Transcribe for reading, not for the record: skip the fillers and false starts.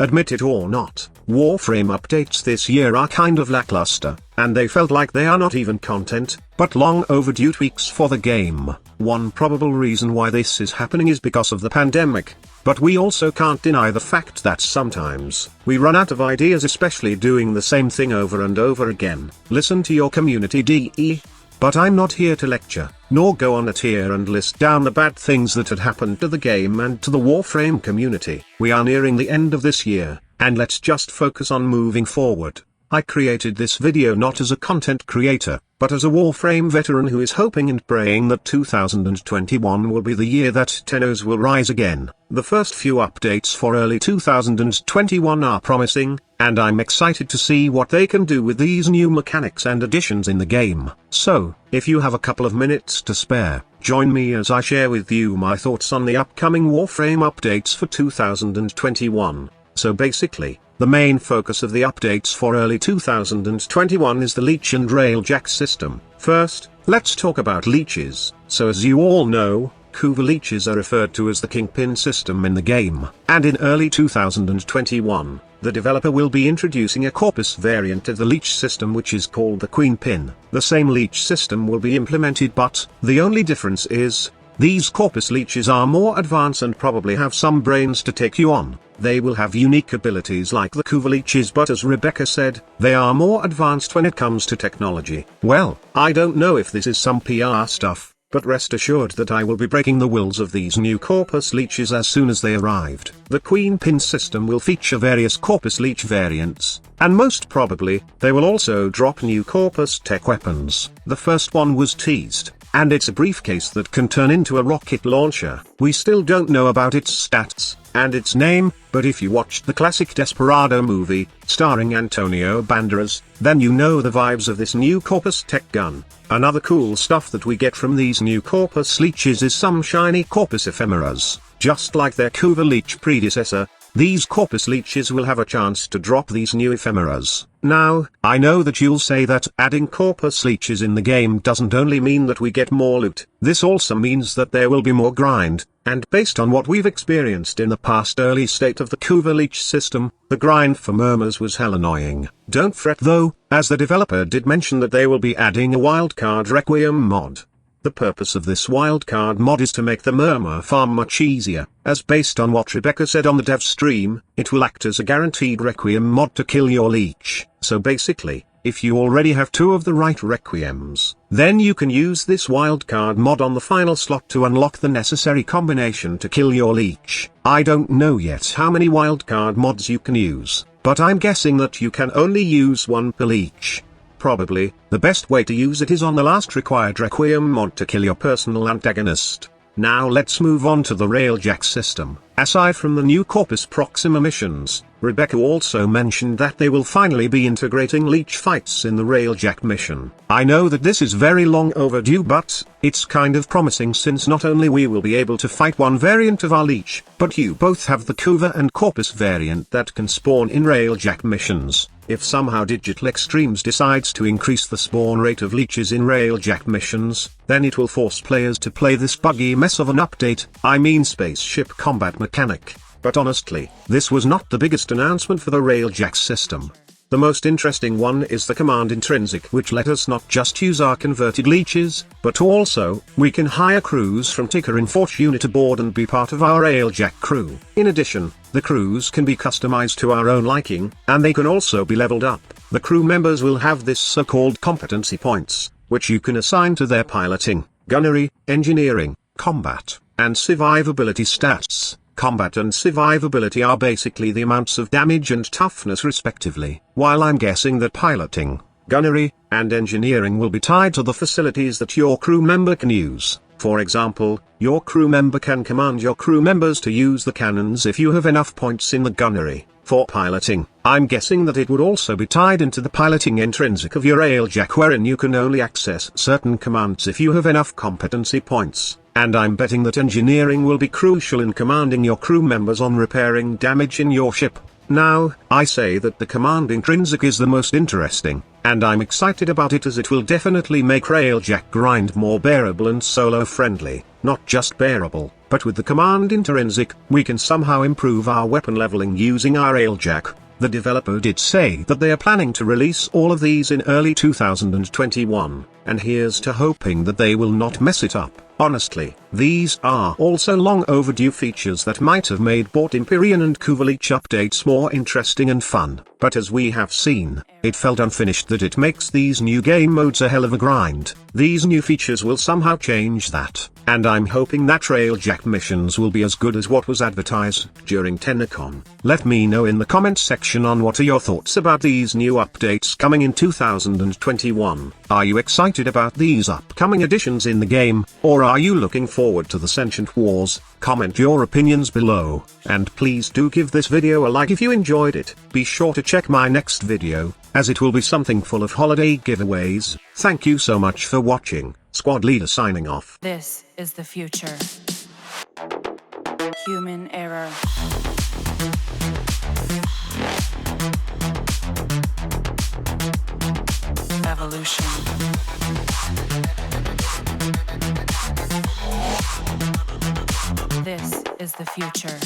admit it or not, Warframe updates this year are kind of lackluster, and they felt like they are not even content, but long overdue tweaks for the game. One probable reason why this is happening is because of the pandemic. But we also can't deny the fact that sometimes we run out of ideas, especially doing the same thing over and over again. Listen to your community, DE. But I'm not here to lecture, nor go on a tier and list down the bad things that had happened to the game and to the Warframe community. We are nearing the end of this year, and let's just focus on moving forward. I created this video not as a content creator, but as a Warframe veteran who is hoping and praying that 2021 will be the year that Tennos will rise again. The first few updates for early 2021 are promising, and I'm excited to see what they can do with these new mechanics and additions in the game. So, if you have a couple of minutes to spare, join me as I share with you my thoughts on the upcoming Warframe updates for 2021. So basically, the main focus of the updates for early 2021 is the Leech and Railjack system. First, let's talk about leeches. So as you all know, Corpus Leeches are referred to as the Kingpin system in the game, and in early 2021, the developer will be introducing a Corpus variant of the Leech system which is called the Queenpin. The same Leech system will be implemented, but the only difference is, these Corpus Leeches are more advanced and probably have some brains to take you on. They will have unique abilities like the Corpus Leeches, but as Rebecca said, they are more advanced when it comes to technology. Well, I don't know if this is some PR stuff, but rest assured that I will be breaking the wills of these new Corpus Leeches as soon as they arrived. The Queenpin system will feature various Corpus Leech variants, and most probably, they will also drop new Corpus tech weapons. The first one was teased, and it's a briefcase that can turn into a rocket launcher. We still don't know about its stats and its name, but if you watched the classic Desperado movie, starring Antonio Banderas, then you know the vibes of this new Corpus tech gun. Another cool stuff that we get from these new Corpus Leeches is some shiny Corpus Ephemeras. Just like their Corpus Leech predecessor, these Corpus Leeches will have a chance to drop these new Ephemeras. Now, I know that you'll say that adding Corpus Leeches in the game doesn't only mean that we get more loot, this also means that there will be more grind, and based on what we've experienced in the past early state of the Corpus Leech system, the grind for murmurs was hell annoying. Don't fret though, as the developer did mention that they will be adding a Wildcard Requiem mod. The purpose of this wildcard mod is to make the murmur farm much easier, as based on what Rebecca said on the dev stream, it will act as a guaranteed Requiem mod to kill your leech. So basically, if you already have two of the right Requiems, then you can use this wildcard mod on the final slot to unlock the necessary combination to kill your leech. I don't know yet how many wildcard mods you can use, but I'm guessing that you can only use one per leech. Probably, the best way to use it is on the last required Requiem mod to kill your personal antagonist. Now let's move on to the Railjack system. Aside from the new Corpus Proxima missions, Rebecca also mentioned that they will finally be integrating leech fights in the Railjack mission. I know that this is very long overdue, but it's kind of promising since not only we will be able to fight one variant of our leech, but you both have the Corpus and Corpus variant that can spawn in Railjack missions. If somehow Digital Extremes decides to increase the spawn rate of leeches in Railjack missions, then it will force players to play this buggy mess of an update, I mean spaceship combat mechanic. But honestly, this was not the biggest announcement for the Railjack system. The most interesting one is the command Intrinsic, which let us not just use our converted leeches, but also, we can hire crews from Ticker in Forge unit aboard and be part of our Railjack crew. In addition, the crews can be customized to our own liking, and they can also be leveled up. The crew members will have this so-called competency points, which you can assign to their piloting, gunnery, engineering, combat, and survivability stats. Combat and survivability are basically the amounts of damage and toughness respectively, while I'm guessing that piloting, gunnery, and engineering will be tied to the facilities that your crew member can use. For example, your crew member can command your crew members to use the cannons if you have enough points in the gunnery. For piloting, I'm guessing that it would also be tied into the piloting intrinsic of your Railjack, wherein you can only access certain commands if you have enough competency points. And I'm betting that engineering will be crucial in commanding your crew members on repairing damage in your ship. Now, I say that the command Intrinsic is the most interesting, and I'm excited about it as it will definitely make Railjack grind more bearable and solo friendly. Not just bearable, but but with the command Intrinsic, we can somehow improve our weapon leveling using our Railjack. The developer did say that they are planning to release all of these in early 2021, and here's to hoping that they will not mess it up. Honestly, these are also long overdue features that might have made both Empyrean and Corpus Leech updates more interesting and fun, but as we have seen, it felt unfinished. That it makes these new game modes a hell of a grind. These new features will somehow change that, and I'm hoping that Railjack missions will be as good as what was advertised during TennoCon. Let me know in the comments section on what are your thoughts about these new updates coming in 2021. Are you excited about these upcoming additions in the game, or are you looking forward to the Sentient Wars? Comment your opinions below, and please do give this video a like if you enjoyed it. Be sure to check my next video, as it will be something full of holiday giveaways. Thank you so much for watching. Squad Leader signing off. This is the future. Human error. Evolution. This is the future.